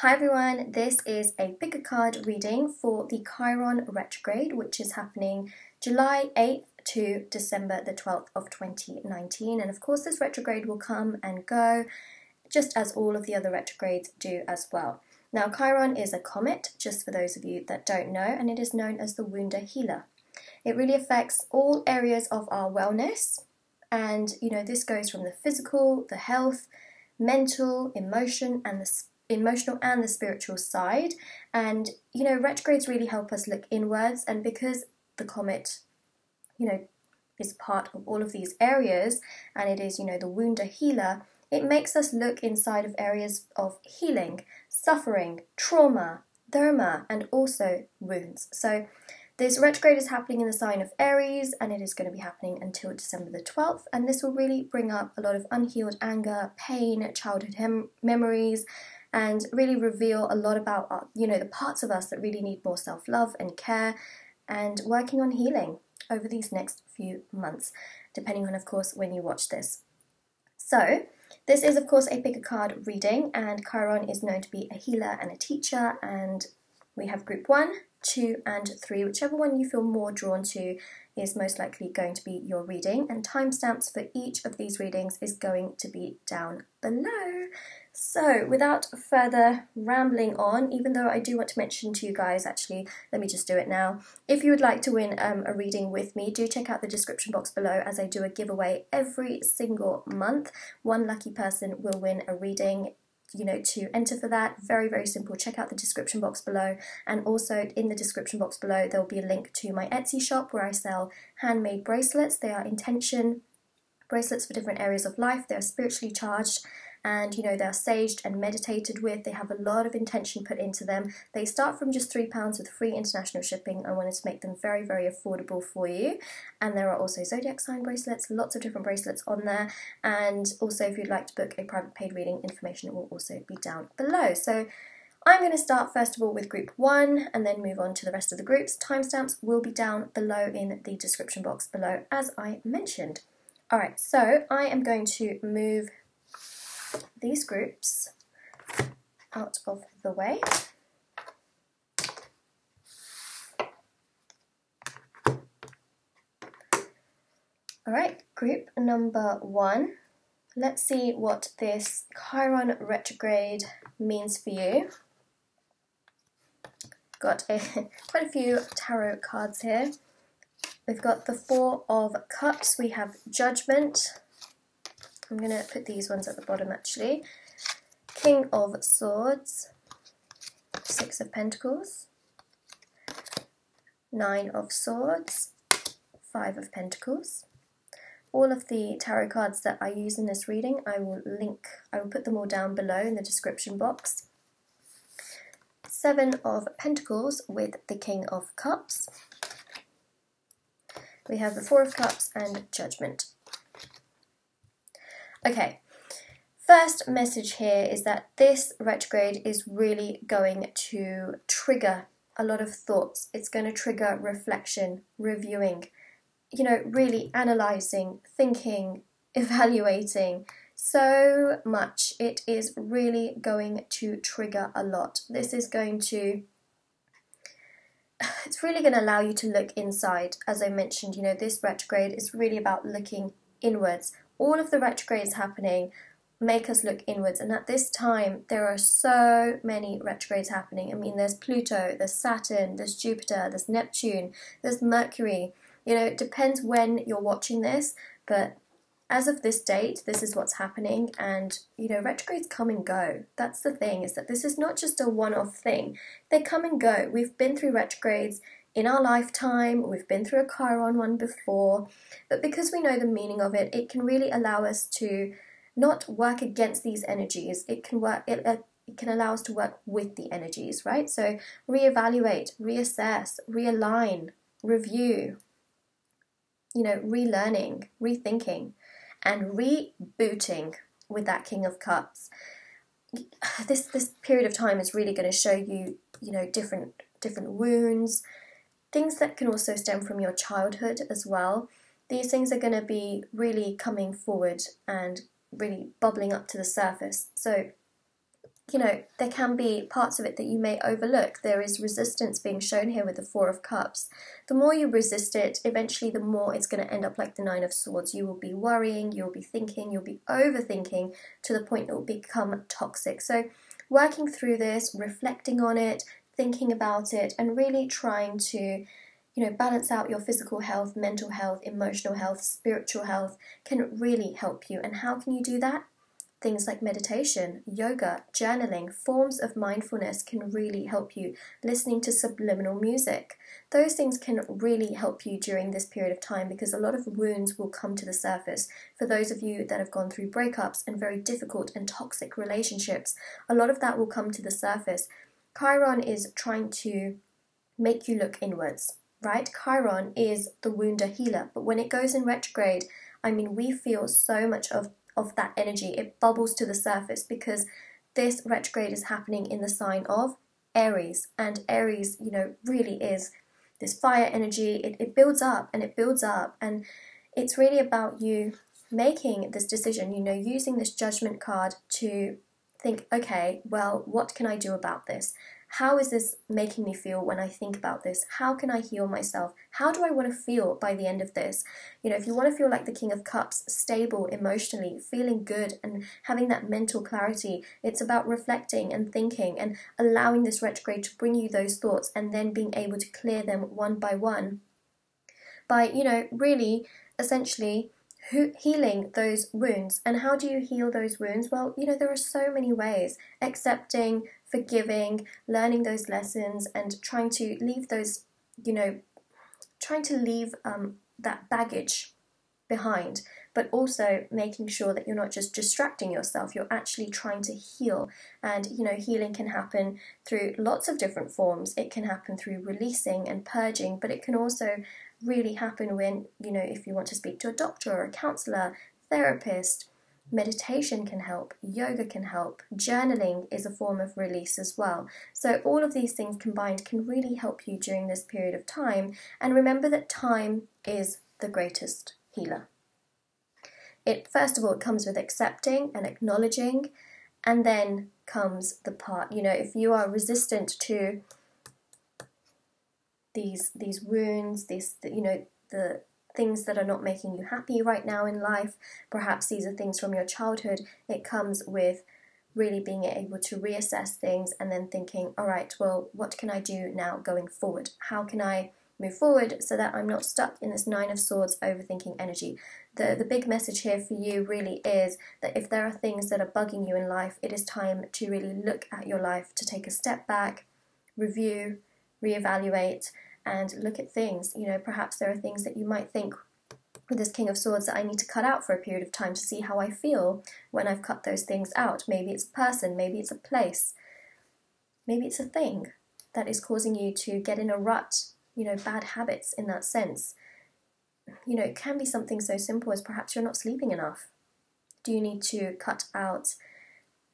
Hi everyone, this is a pick a card reading for the Chiron retrograde, which is happening July 8th to December the 12th of 2019. And of course this retrograde will come and go, just as all of the other retrogrades do as well. Now Chiron is a comet, just for those of you that don't know, and it is known as the wound healer. It really affects all areas of our wellness, and this goes from the physical, the health, mental, emotional and the spiritual side. And retrogrades really help us look inwards, and because the comet is part of all of these areas, and it is the wound healer, it makes us look inside of areas of healing, suffering, trauma, dharma, and also wounds. So this retrograde is happening in the sign of Aries, and it is going to be happening until December the 12th, and this will really bring up a lot of unhealed anger, pain, childhood memories, and really reveal a lot about the parts of us that really need more self-love and care, and working on healing over these next few months, depending on, of course, when you watch this. So this is, of course, a pick a card reading, and Chiron is known to be a healer and a teacher, and we have group 1, 2 and 3, whichever one you feel more drawn to is most likely going to be your reading, and timestamps for each of these readings is going to be down below. So without further rambling on, even though I do want to mention to you guys, actually let me just do it now, if you would like to win a reading with me, do check out the description box below, as I do a giveaway every single month. One lucky person will win a reading. To enter for that, very, very simple. Check out the description box below, and also in the description box below there will be a link to my Etsy shop where I sell handmade bracelets. They are intention bracelets for different areas of life. They're spiritually charged, and they're saged and meditated with. They have a lot of intention put into them. They start from just £3 with free international shipping. I wanted to make them very, very affordable for you. And there are also zodiac sign bracelets, lots of different bracelets on there. And also, if you'd like to book a private paid reading, information will also be down below. So I'm going to start first of all with group 1 and then move on to the rest of the groups. Timestamps will be down below in the description box below, as I mentioned. Alright, so I am going to move these groups out of the way. Alright, group number 1. Let's see what this Chiron retrograde means for you. Got quite a few tarot cards here. We've got the 4 of Cups, we have Judgment. I'm going to put these ones at the bottom actually. King of Swords, 6 of Pentacles, 9 of Swords, 5 of Pentacles. All of the tarot cards that I use in this reading, I will put them all down below in the description box. 7 of Pentacles with the King of Cups. We have the 4 of Cups and Judgment. Okay, first message here is that this retrograde is really going to trigger a lot of thoughts. It's going to trigger reflection, reviewing, really analysing, thinking, evaluating, so much. It is really going to trigger a lot. This is going to, it's really going to allow you to look inside. As I mentioned, this retrograde is really about looking inwards. All of the retrogrades happening make us look inwards, and at this time there are so many retrogrades happening. I mean, there's Pluto, there's Saturn, there's Jupiter, there's Neptune, there's Mercury. It depends when you're watching this, but as of this date, this is what's happening, and retrogrades come and go. That's the thing, is that this is not just a one-off thing. They come and go. We've been through retrogrades in our lifetime, we've been through a Chiron one before, but because we know the meaning of it, it can really allow us to not work against these energies. It can allow us to work with the energies, right? So reevaluate, reassess, realign, review, relearning, rethinking, and rebooting with that King of Cups. This period of time is really going to show you, different wounds, things that can also stem from your childhood as well. These things are going to be really coming forward and really bubbling up to the surface. So you know, there can be parts of it that you may overlook. There is resistance being shown here with the Four of Cups. The more you resist it, eventually the more it's going to end up like the Nine of Swords. You will be worrying, you'll be thinking, you'll be overthinking to the point it will become toxic. So working through this, reflecting on it, thinking about it, and really trying to, you know, balance out your physical health, mental health, emotional health, spiritual health can really help you. And how can you do that? Things like meditation, yoga, journaling, forms of mindfulness can really help you. Listening to subliminal music. Those things can really help you during this period of time, because a lot of wounds will come to the surface. For those of you that have gone through breakups and very difficult and toxic relationships, a lot of that will come to the surface. Chiron is trying to make you look inwards, right? Chiron is the wounder healer, but when it goes in retrograde, I mean, we feel so much of that energy. It bubbles to the surface because this retrograde is happening in the sign of Aries, and Aries, you know, really is this fire energy. It builds up and it builds up, and it's really about you making this decision, you know, using this judgment card to think, okay, well, what can I do about this? How is this making me feel when I think about this? How can I heal myself? How do I want to feel by the end of this? You know, if you want to feel like the King of Cups, stable emotionally, feeling good and having that mental clarity, it's about reflecting and thinking and allowing this retrograde to bring you those thoughts and then being able to clear them one by one by, you know, really essentially healing those wounds. And how do you heal those wounds? Well, you know, there are so many ways. Accepting, forgiving, learning those lessons, and trying to leave those, you know, trying to leave that baggage behind, but also making sure that you're not just distracting yourself, you're actually trying to heal. And, you know, healing can happen through lots of different forms. It can happen through releasing and purging, but it can also really happen when, you know, if you want to speak to a doctor or a counselor, therapist. Meditation can help, yoga can help, journaling is a form of release as well. So all of these things combined can really help you during this period of time. And remember that time is the greatest healer. It, first of all, it comes with accepting and acknowledging, and then comes the part, you know, if you are resistant to these wounds, you know, the things that are not making you happy right now in life, perhaps these are things from your childhood, it comes with really being able to reassess things and then thinking, all right, well, what can I do now going forward? How can I move forward so that I'm not stuck in this Nine of Swords overthinking energy? The big message here for you really is that if there are things that are bugging you in life, it is time to really look at your life, to take a step back, review, reevaluate, and look at things. You know, perhaps there are things that you might think with this King of Swords that I need to cut out for a period of time to see how I feel when I've cut those things out. Maybe it's a person, maybe it's a place, maybe it's a thing that is causing you to get in a rut, you know, bad habits in that sense. You know, it can be something so simple as perhaps you're not sleeping enough. Do you need to cut out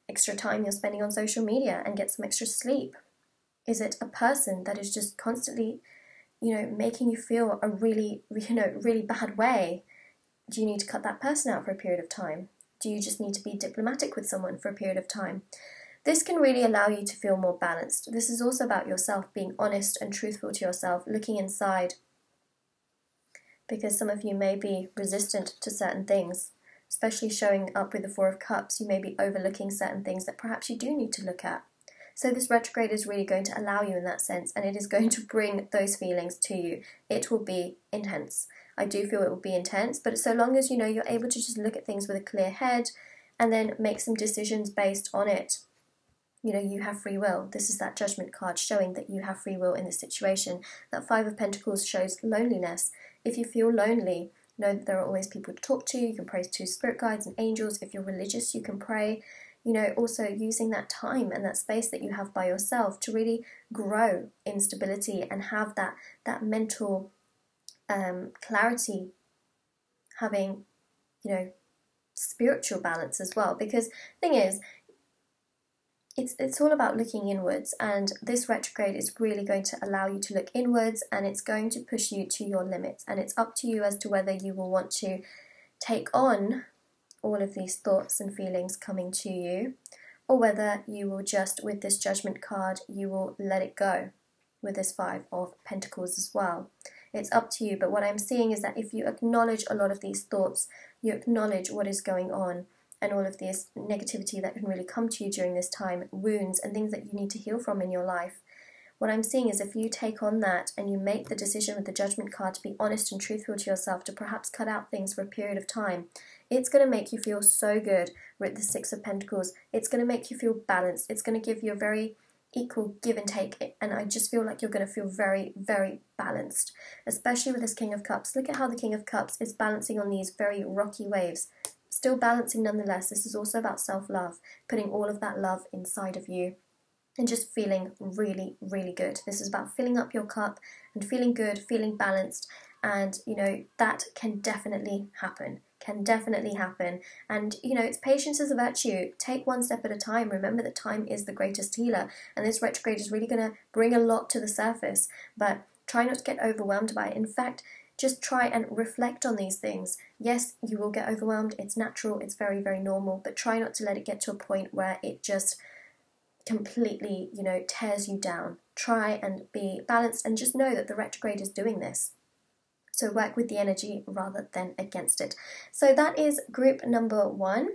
extra time you're spending on social media and get some extra sleep? Is it a person that is just constantly, you know, making you feel a really, you know, really bad way? Do you need to cut that person out for a period of time? Do you just need to be diplomatic with someone for a period of time? This can really allow you to feel more balanced. This is also about yourself, being honest and truthful to yourself, looking inside, because some of you may be resistant to certain things, especially showing up with the Four of Cups. You may be overlooking certain things that perhaps you do need to look at. So this retrograde is really going to allow you in that sense, and it is going to bring those feelings to you. It will be intense. I do feel it will be intense, but so long as, you know, you're able to just look at things with a clear head and then make some decisions based on it. You know, you have free will. This is that Judgment card showing that you have free will in this situation. That Five of Pentacles shows loneliness. If you feel lonely, know that there are always people to talk to. You can pray to spirit guides and angels. If you're religious, you can pray. You know, also using that time and that space that you have by yourself to really grow in stability and have that mental clarity, having, you know, spiritual balance as well. Because the thing is, it's all about looking inwards, and this retrograde is really going to allow you to look inwards, and it's going to push you to your limits, and it's up to you as to whether you will want to take on all of these thoughts and feelings coming to you, or whether you will just, with this Judgment card, you will let it go with this Five of Pentacles as well. It's up to you, but what I'm seeing is that if you acknowledge a lot of these thoughts, you acknowledge what is going on and all of this negativity that can really come to you during this time, wounds and things that you need to heal from in your life. What I'm seeing is if you take on that and you make the decision with the Judgment card to be honest and truthful to yourself, to perhaps cut out things for a period of time, it's going to make you feel so good with the Six of Pentacles. It's going to make you feel balanced. It's going to give you a very equal give and take, and I just feel like you're going to feel very, very balanced, especially with this King of Cups. Look at how the King of Cups is balancing on these very rocky waves, still balancing nonetheless. This is also about self-love, putting all of that love inside of you and just feeling really, really good. This is about filling up your cup and feeling good, feeling balanced, and you know, that can definitely happen. And you know, it's patience is a virtue. Take one step at a time. Remember that time is the greatest healer, and this retrograde is really going to bring a lot to the surface, but try not to get overwhelmed by it. In fact, just try and reflect on these things. Yes, you will get overwhelmed. It's natural. It's very, very normal, but try not to let it get to a point where it just completely, you know, tears you down. Try and be balanced and just know that the retrograde is doing this. So work with the energy rather than against it. So that is group number 1,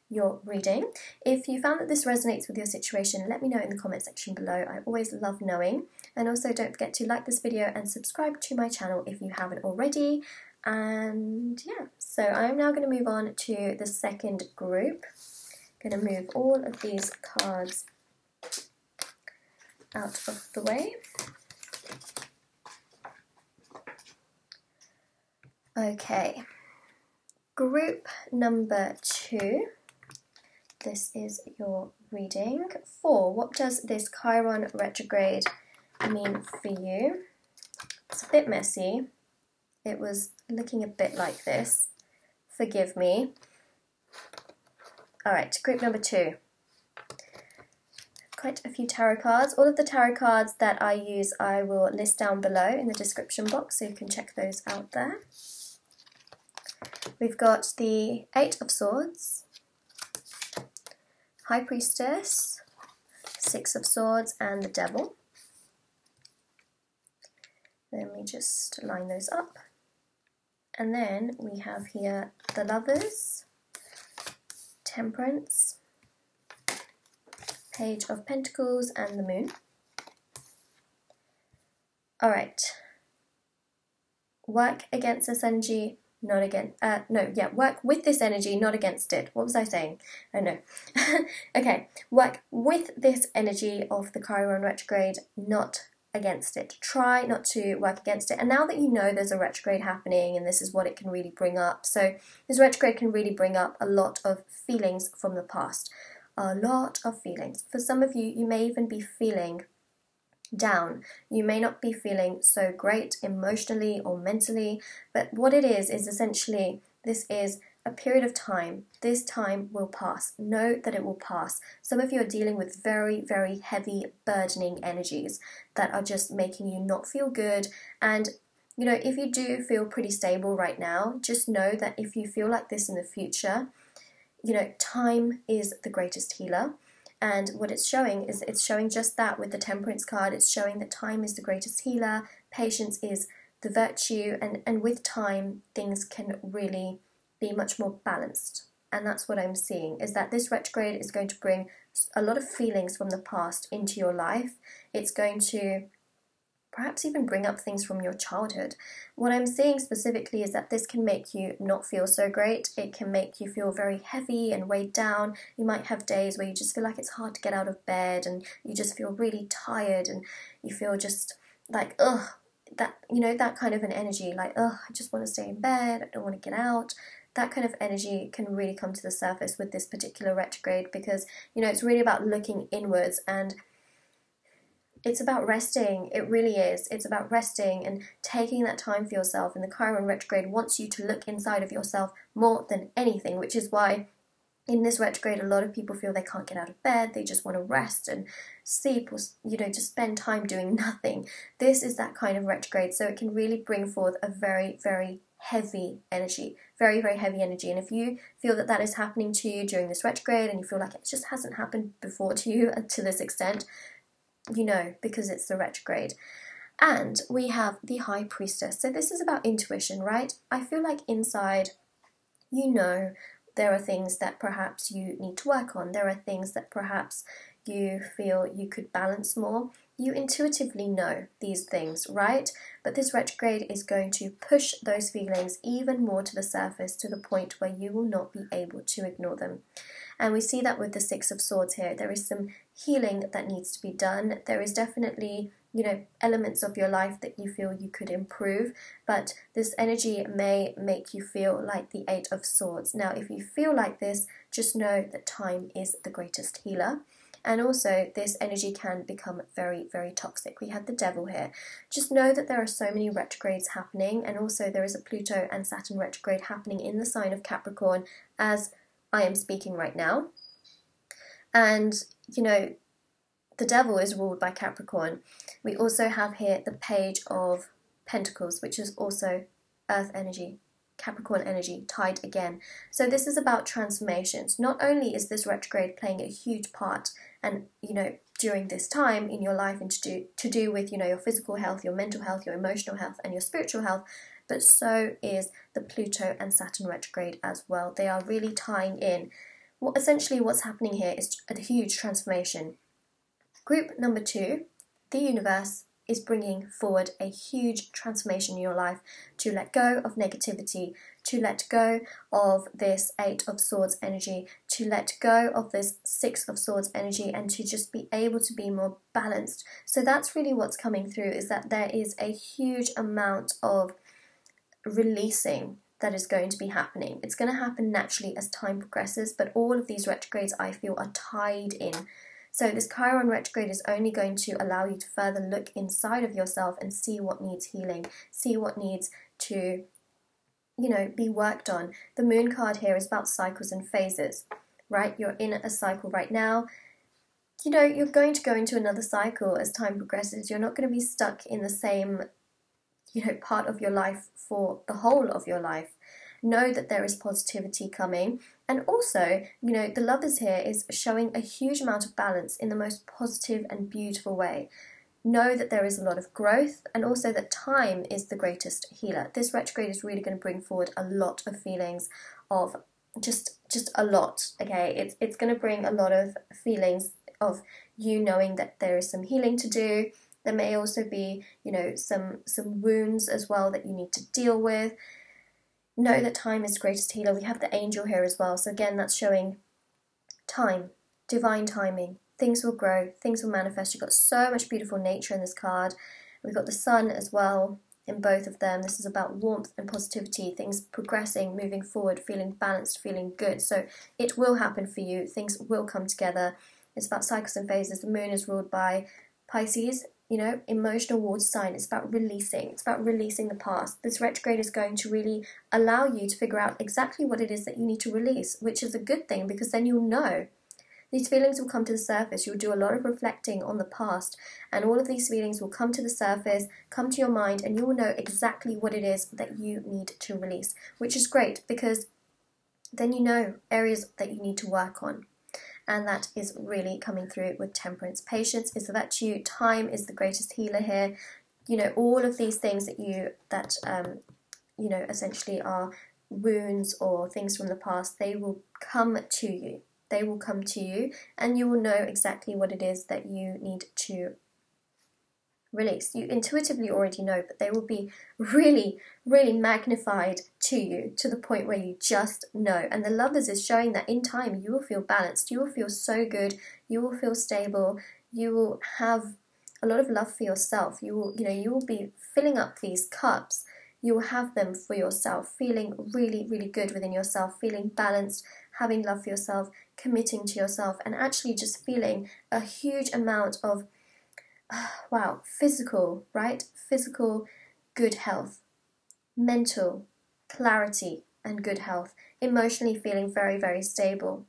your reading. If you found that this resonates with your situation, let me know in the comment section below. I always love knowing. And also don't forget to like this video and subscribe to my channel if you haven't already. And yeah, so I'm now going to move on to the second group. I'm going to move all of these cards out of the way. Okay, group number 2, this is your reading for what does this Chiron retrograde mean for you. It's a bit messy. It was looking a bit like this. Forgive me. Alright, group number 2. Quite a few tarot cards. All of the tarot cards that I use I will list down below in the description box, so you can check those out there. We've got the Eight of Swords, High Priestess, Six of Swords, and the Devil. Let me just line those up. And then we have here the Lovers, Temperance, Page of Pentacles, and the Moon. Alright. Work against this energy, not against, work with this energy, not against it. What was I saying? Oh no. Okay, work with this energy of the Chiron retrograde, not against it. Try not to work against it. And now that you know there's a retrograde happening and this is what it can really bring up, so this retrograde can really bring up a lot of feelings from the past. A lot of feelings. For some of you, you may even be feeling down. You may not be feeling so great emotionally or mentally, but what it is essentially, this is a period of time. This time will pass. Know that it will pass. Some of you are dealing with very, very heavy, burdening energies that are just making you not feel good. And you know, if you do feel pretty stable right now, just know that if you feel like this in the future, you know, time is the greatest healer. And what it's showing is it's showing just that with the Temperance card. It's showing that time is the greatest healer, patience is the virtue, and with time things can really be much more balanced. And that's what I'm seeing, is that this retrograde is going to bring a lot of feelings from the past into your life. It's going to perhaps even bring up things from your childhood. What I'm seeing specifically is that this can make you not feel so great. It can make you feel very heavy and weighed down. You might have days where you just feel like it's hard to get out of bed and you just feel really tired and you feel just like, ugh, that, you know, that kind of an energy, like, ugh, I just want to stay in bed, I don't want to get out. That kind of energy can really come to the surface with this particular retrograde because, you know, it's really about looking inwards and it's about resting. It really is. It's about resting and taking that time for yourself. And the Chiron retrograde wants you to look inside of yourself more than anything, which is why in this retrograde a lot of people feel they can't get out of bed. They just want to rest and sleep or, you know, just spend time doing nothing. This is that kind of retrograde. So it can really bring forth a very, very heavy energy, very, very heavy energy. And if you feel that that is happening to you during this retrograde and you feel like it just hasn't happened before to you to this extent, you know, because it's the retrograde. And we have the High Priestess. So this is about intuition, right? I feel like inside, you know, there are things that perhaps you need to work on. There are things that perhaps you feel you could balance more. You intuitively know these things, right? But this retrograde is going to push those feelings even more to the surface, to the point where you will not be able to ignore them. And we see that with the Six of Swords here. There is some healing that needs to be done. There is definitely, you know, elements of your life that you feel you could improve, but this energy may make you feel like the Eight of Swords. Now, if you feel like this, just know that time is the greatest healer. And also, this energy can become very, very toxic. We have the Devil here. Just know that there are so many retrogrades happening, and also there is a Pluto and Saturn retrograde happening in the sign of Capricorn as I am speaking right now. And, you know, the Devil is ruled by Capricorn. We also have here the Page of Pentacles, which is also Earth energy, Capricorn energy, tied again. So this is about transformations. Not only is this retrograde playing a huge part, and, you know, during this time in your life, and to do with, you know, your physical health, your mental health, your emotional health, and your spiritual health, but so is the Pluto and Saturn retrograde as well. They are really tying in. Well, essentially what's happening here is a huge transformation. Group number 2, the universe, is bringing forward a huge transformation in your life, to let go of negativity, to let go of this Eight of Swords energy, to let go of this Six of Swords energy, and to just be able to be more balanced. So that's really what's coming through, is that there is a huge amount of releasing that is going to be happening. It's going to happen naturally as time progresses, but all of these retrogrades, I feel, are tied in. So this Chiron retrograde is only going to allow you to further look inside of yourself and see what needs healing, see what needs to, you know, be worked on. The Moon card here is about cycles and phases, right? You're in a cycle right now. You know, you're going to go into another cycle as time progresses. You're not going to be stuck in the same, you know, part of your life for the whole of your life. Know that there is positivity coming. And also, you know, the Lovers here is showing a huge amount of balance in the most positive and beautiful way. Know that there is a lot of growth, and also that time is the greatest healer. This retrograde is really going to bring forward a lot of feelings of just a lot, okay? It's going to bring a lot of feelings of you knowing that there is some healing to do. There may also be, you know, some wounds as well that you need to deal with. Know that time is the greatest healer. We have the Angel here as well. So again, that's showing time, divine timing. Things will grow, things will manifest. You've got so much beautiful nature in this card. We've got the Sun as well in both of them. This is about warmth and positivity, things progressing, moving forward, feeling balanced, feeling good. So it will happen for you. Things will come together. It's about cycles and phases. The Moon is ruled by Pisces, you know, emotional water sign. It's about releasing. It's about releasing the past. This retrograde is going to really allow you to figure out exactly what it is that you need to release, which is a good thing, because then you'll know. These feelings will come to the surface. You'll do a lot of reflecting on the past, and all of these feelings will come to the surface, come to your mind, and you will know exactly what it is that you need to release, which is great, because then you know areas that you need to work on. And that is really coming through with Temperance. Patience is the virtue. Time is the greatest healer here. You know, all of these things that you know, essentially are wounds or things from the past, they will come to you. They will come to you, and you will know exactly what it is that you need to release. You intuitively already know, but they will be really, really magnified to you, to the point where you just know. And the Lovers is showing that in time you will feel balanced, you will feel so good, you will feel stable, you will have a lot of love for yourself. You will, you know, you will be filling up these cups. You will have them for yourself, feeling really, really good within yourself, feeling balanced, having love for yourself, committing to yourself, and actually just feeling a huge amount of wow, physical, right? Physical good health, mental clarity and good health, emotionally feeling very, very stable.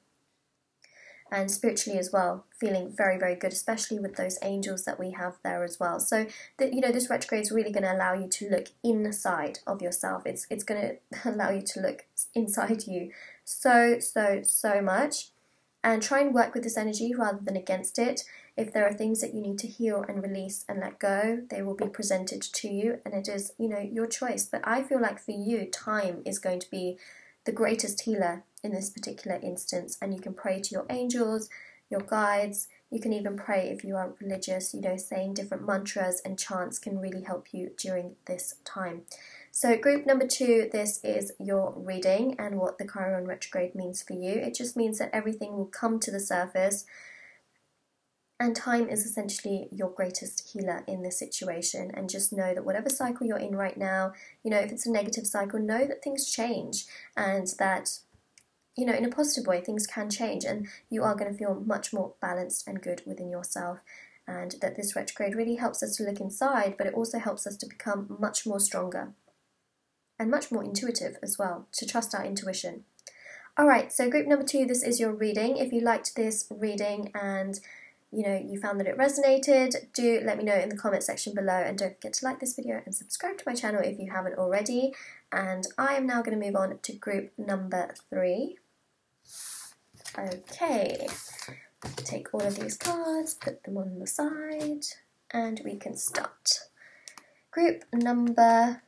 and spiritually as well, feeling very, very good, especially with those angels that we have there as well. So, this retrograde is really going to allow you to look inside of yourself. It's going to allow you to look inside you so much, and try and work with this energy rather than against it. If there are things that you need to heal and release and let go, they will be presented to you, and it is, your choice. But I feel like for you, time is going to be the greatest healer in this particular instance, and you can pray to your angels, your guides. You can even pray if you are religious, saying different mantras and chants can really help you during this time. So group number 2, this is your reading and what the Chiron retrograde means for you. It just means that everything will come to the surface, and time is essentially your greatest healer in this situation. And just know that whatever cycle you're in right now, if it's a negative cycle, know that things change, and that, in a positive way, things can change, and you are going to feel much more balanced and good within yourself. And that this retrograde really helps us to look inside, but it also helps us to become much more stronger and much more intuitive as well, to trust our intuition. Alright, so group number 2, this is your reading. If you liked this reading and you found that it resonated, do let me know in the comment section below, and don't forget to like this video and subscribe to my channel if you haven't already. And I am now going to move on to group number 3. Okay, take all of these cards, put them on the side, and we can start. Group number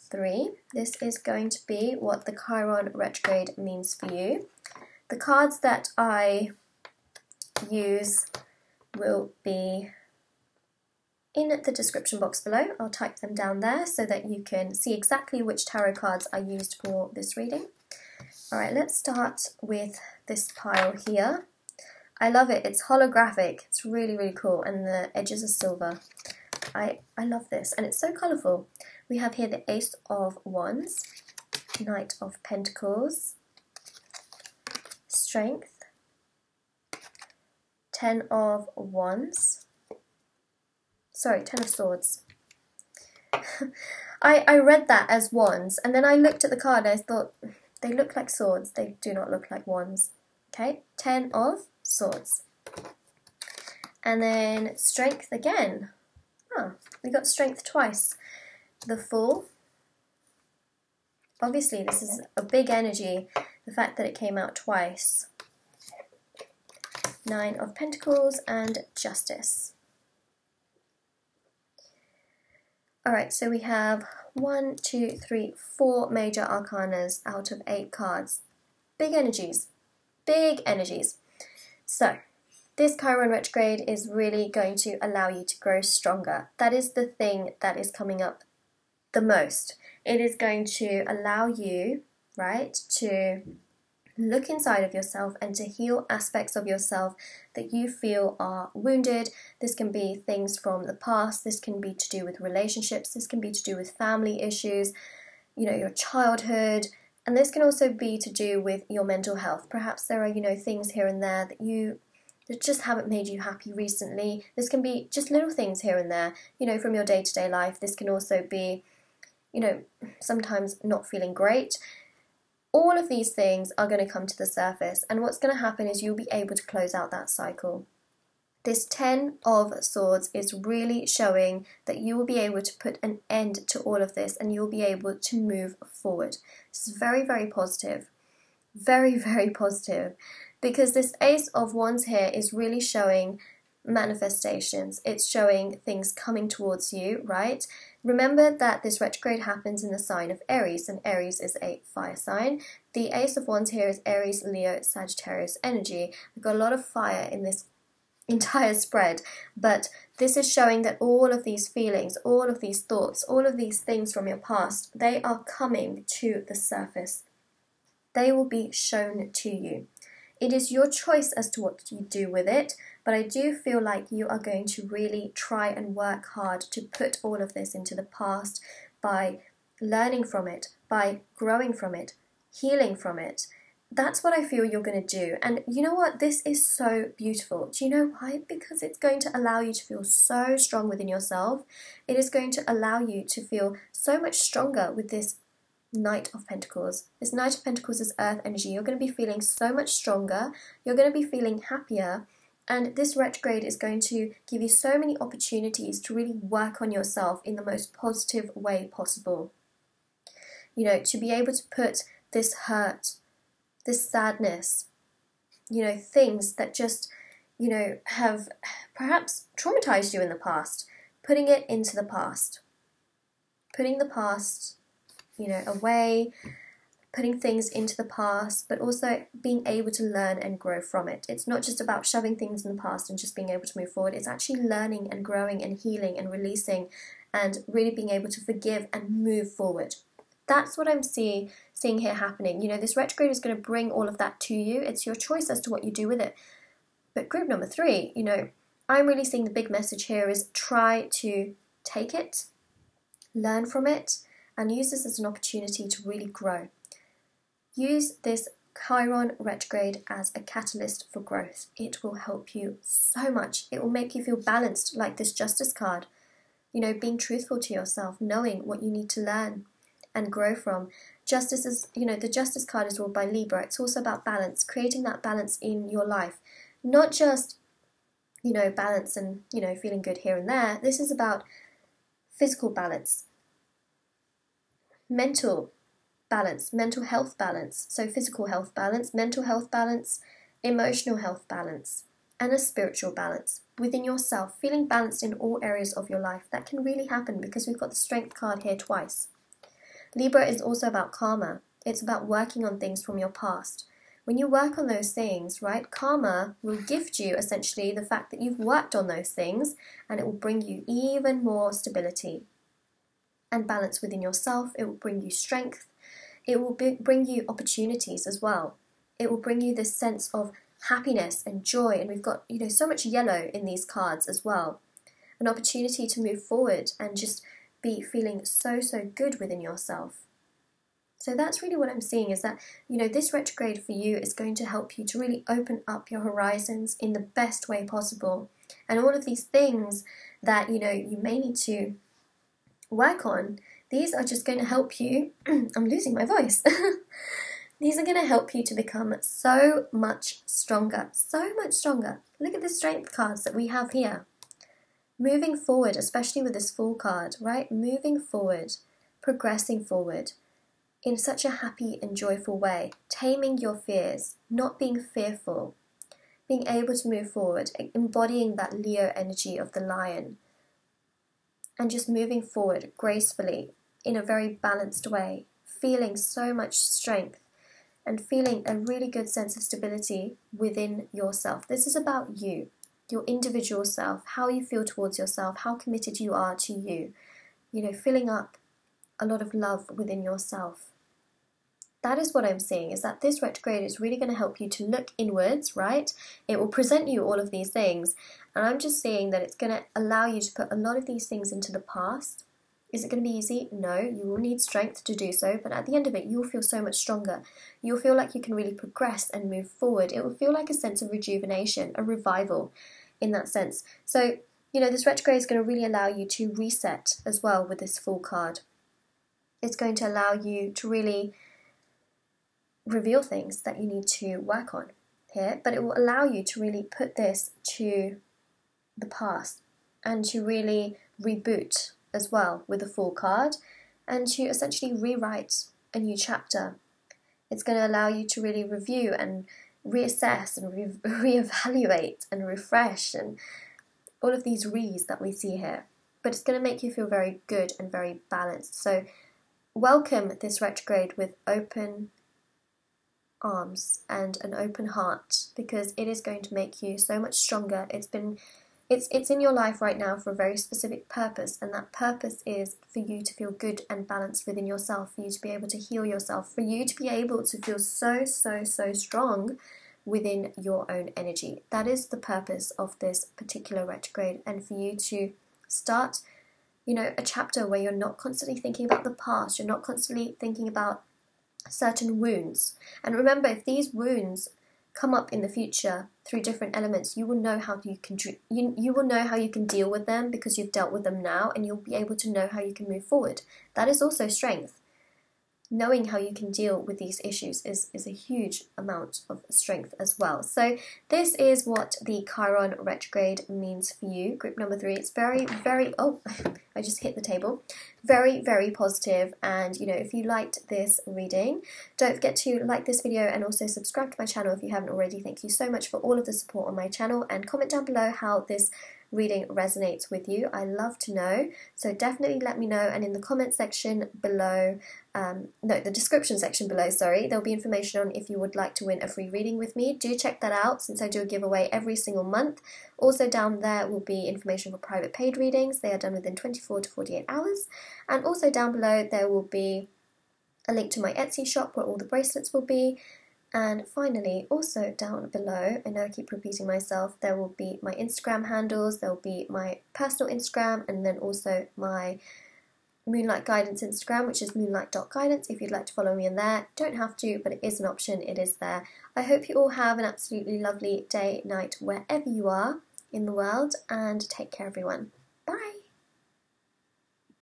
3, this is going to be what the Chiron retrograde means for you. The cards that I use will be in the description box below. I'll type them down there so that you can see exactly which tarot cards I used for this reading. Alright, let's start with this pile here. I love it. It's holographic. It's really, really cool, and the edges are silver. I love this, and it's so colourful. We have here the Ace of Wands, Knight of Pentacles, Strength, 10 of Wands, sorry, 10 of Swords. I read that as wands, and then I looked at the card and I thought, they look like swords, they do not look like wands. Okay, 10 of Swords. And then Strength again. Oh, we got Strength twice. The Fool. Obviously this is a big energy, the fact that it came out twice. 9 of Pentacles and Justice. Alright, so we have 1, 2, 3, 4 major arcanas out of 8 cards. Big energies. Big energies. So, this Chiron retrograde is really going to allow you to grow stronger. That is the thing that is coming up the most. It is going to allow you, right, to look inside of yourself and to heal aspects of yourself that you feel are wounded. This can be things from the past, this can be to do with relationships, this can be to do with family issues, your childhood, and this can also be to do with your mental health. Perhaps there are, things here and there that just haven't made you happy recently. This can be just little things here and there, from your day-to-day life. This can also be, sometimes not feeling great. All of these things are going to come to the surface, and what's going to happen is you'll be able to close out that cycle. This 10 of Swords is really showing that you will be able to put an end to all of this, and you'll be able to move forward. This is very, very positive. Very, very positive. Because this Ace of Wands here is really showing manifestations. It's showing things coming towards you, right? Remember that this retrograde happens in the sign of Aries, and Aries is a fire sign. The Ace of Wands here is Aries, Leo, Sagittarius energy. We've got a lot of fire in this entire spread, but this is showing that all of these feelings, all of these thoughts, all of these things from your past, they are coming to the surface. They will be shown to you. It is your choice as to what you do with it, but I do feel like you are going to really try and work hard to put all of this into the past by learning from it, by growing from it, healing from it. That's what I feel you're going to do. And you know what? This is so beautiful. Do you know why? Because it's going to allow you to feel so strong within yourself. It is going to allow you to feel so much stronger with this Knight of Pentacles. This Knight of Pentacles is earth energy. You're going to be feeling so much stronger. You're going to be feeling happier. And this retrograde is going to give you so many opportunities to really work on yourself in the most positive way possible. You know, to be able to put this hurt, this sadness, you know, things that just, you know, have perhaps traumatized you in the past, putting it into the past. Putting the past, you know, away, putting things into the past, but also being able to learn and grow from it. It's not just about shoving things in the past and just being able to move forward. It's actually learning and growing and healing and releasing and really being able to forgive and move forward. That's what I'm seeing here happening. You know, this retrograde is going to bring all of that to you. It's your choice as to what you do with it. But group number 3, you know, I'm really seeing the big message here is try to take it, learn from it, and use this as an opportunity to really grow. Use this Chiron retrograde as a catalyst for growth. It will help you so much. It will make you feel balanced, like this Justice card. You know, being truthful to yourself, knowing what you need to learn and grow from. Justice is, you know, the Justice card is ruled by Libra. It's also about balance, creating that balance in your life. Not just, you know, balance and, you know, feeling good here and there. This is about physical balance, mental balance, mental health balance. So physical health balance, mental health balance, emotional health balance, and a spiritual balance within yourself, feeling balanced in all areas of your life. That can really happen because we've got the Strength card here twice. Libra is also about karma. It's about working on things from your past. When you work on those things, right, karma will gift you essentially the fact that you've worked on those things, and it will bring you even more stability and balance within yourself. It will bring you strength. It will bring you opportunities as well. It will bring you this sense of happiness and joy, and we've got, you know, so much yellow in these cards as well. An opportunity to move forward and just be feeling so good within yourself. So that's really what I'm seeing, is that, you know, this retrograde for you is going to help you to really open up your horizons in the best way possible. And all of these things that, you know, you may need to work on, these are just going to help you. I'm losing my voice. These are going to help you to become so much stronger, so much stronger. Look at the Strength cards that we have here. Moving forward, especially with this Fool card, right? Moving forward, progressing forward in such a happy and joyful way, taming your fears, not being fearful, being able to move forward, embodying that Leo energy of the lion, and just moving forward gracefully in a very balanced way, feeling so much strength and feeling a really good sense of stability within yourself. This is about you, your individual self, how you feel towards yourself, how committed you are to you, you know, filling up a lot of love within yourself. That is what I'm seeing, is that this retrograde is really going to help you to look inwards, right? It will present you all of these things, and I'm just seeing that it's going to allow you to put a lot of these things into the past. Is it going to be easy? No, you will need strength to do so, but at the end of it, you'll feel so much stronger. You'll feel like you can really progress and move forward. It will feel like a sense of rejuvenation, a revival in that sense. So, you know, this retrograde is going to really allow you to reset as well with this Fool card. It's going to allow you to really reveal things that you need to work on here, but it will allow you to really put this to the past and to really reboot as well with the Fool card, and to essentially rewrite a new chapter. It's going to allow you to really review and reassess and reevaluate and refresh and all of these re's that we see here, but it's going to make you feel very good and very balanced. So welcome this retrograde with open arms and an open heart, because it is going to make you so much stronger. It's in your life right now for a very specific purpose, and that purpose is for you to feel good and balanced within yourself, for you to be able to heal yourself, for you to be able to feel so strong within your own energy. That is the purpose of this particular retrograde, and for you to start, you know, a chapter where you're not constantly thinking about the past, you're not constantly thinking about certain wounds. And remember, if these wounds come up in the future through different elements, you will know how you will know how you can deal with them, because you've dealt with them now, and you'll be able to know how you can move forward. That is also strength. knowing how you can deal with these issues is a huge amount of strength as well. So this is what the Chiron retrograde means for you. Group number 3, it's very, very, oh, I just hit the table. Very, very positive. And, you know, if you liked this reading, don't forget to like this video and also subscribe to my channel if you haven't already. Thank you so much for all of the support on my channel, and comment down below how this reading resonates with you. I love to know, so definitely let me know. And in the comment section below, the description section below, sorry, there'll be information on if you would like to win a free reading with me. Do check that out, since I do a giveaway every single month. Also down there will be information for private paid readings. They are done within 24 to 48 hours. And also down below there will be a link to my Etsy shop where all the bracelets will be. And finally, also down below, I know I keep repeating myself, there will be my Instagram handles, there will be my personal Instagram, and then also my Moonlight Guidance Instagram, which is moonlight.guidance, if you'd like to follow me in there. Don't have to, but it is an option, it is there. I hope you all have an absolutely lovely day, night, wherever you are in the world, and take care everyone.